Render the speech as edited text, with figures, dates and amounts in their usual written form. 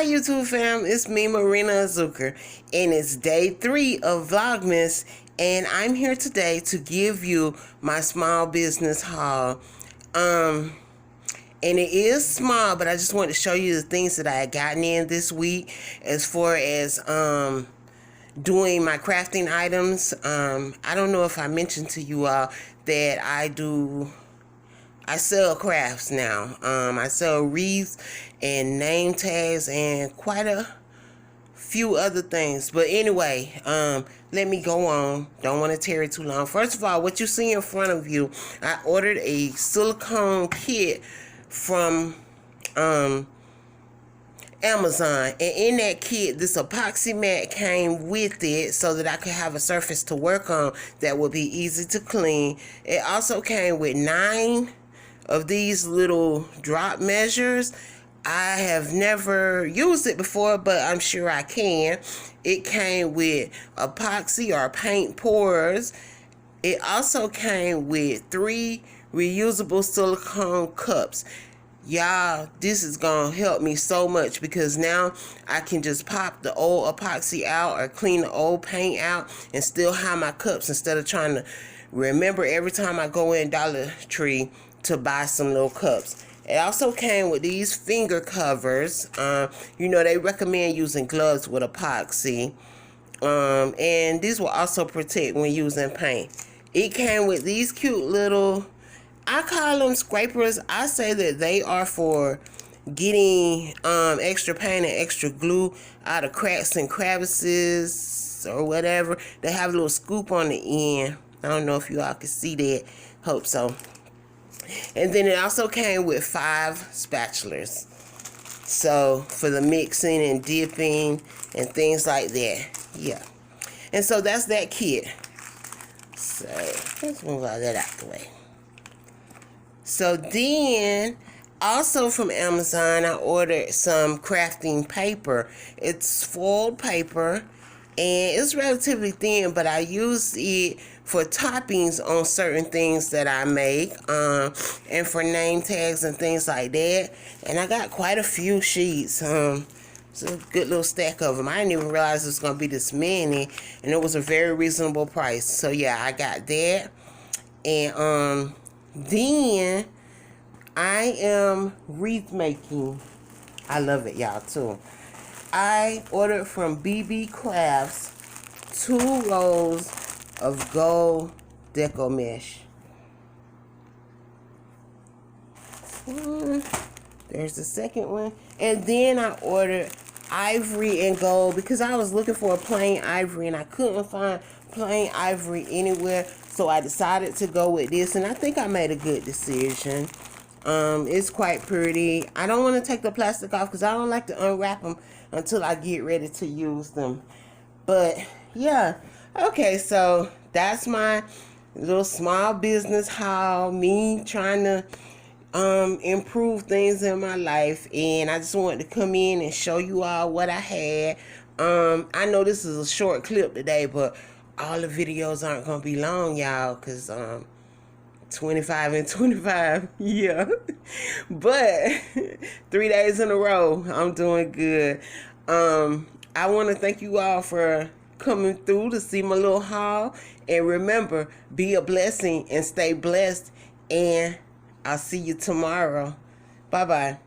Hi YouTube fam, it's me Marina Azuka, and it's day 3 of Vlogmas, and I'm here today to give you my small business haul. And it is small, but I just want to show you the things that I had gotten in this week as far as doing my crafting items. I don't know if I mentioned to you all that I sell crafts now. I sell wreaths and name tags and quite a few other things. But anyway, let me go on. Don't want to tarry too long. First of all, what you see in front of you, I ordered a silicone kit from Amazon, and in that kit this epoxy mat came with it so that I could have a surface to work on that would be easy to clean. It also came with 9 of these little drop measures. I have never used it before, but I'm sure I can. It came with epoxy or paint pourers. It also came with 3 reusable silicone cups. Y'all, this is gonna help me so much because now I can just pop the old epoxy out or clean the old paint out and still have my cups instead of trying to remember every time I go in Dollar Tree to buy some little cups. It also came with these finger covers. You know, they recommend using gloves with epoxy. And these will also protect when using paint. It came with these cute little, I call them scrapers. I say that they are for getting extra paint and extra glue out of cracks and crevices or whatever. They have a little scoop on the end. I don't know if you all can see that. Hope so. And then it also came with 5 spatulas. So for the mixing and dipping and things like that. Yeah. And so that's that kit. So let's move all that out the way. So then, also from Amazon, I ordered some crafting paper. It's foiled paper, and it's relatively thin, but I use it for toppings on certain things that I make, and for name tags and things like that. And I got quite a few sheets. It's a good little stack of them. I didn't even realize it was going to be this many, and it was a very reasonable price. So yeah, I got that. And then I am wreath making. I love it, y'all, too. I ordered from BB Crafts 2 rolls of gold deco mesh. There's the second one. And then I ordered ivory and gold because I was looking for a plain ivory and I couldn't find plain ivory anywhere. So I decided to go with this, and I think I made a good decision. It's quite pretty. I don't want to take the plastic off because I don't like to unwrap them until I get ready to use them. But yeah, okay, so that's my little small business haul, me trying to improve things in my life, and I just wanted to come in and show you all what I had. I know this is a short clip today, but all the videos aren't gonna be long, y'all, because 25 and 25, yeah. But 3 days in a row, I'm doing good. I want to thank you all for coming through to see my little haul. And remember, be a blessing and stay blessed. And I'll see you tomorrow. Bye-bye.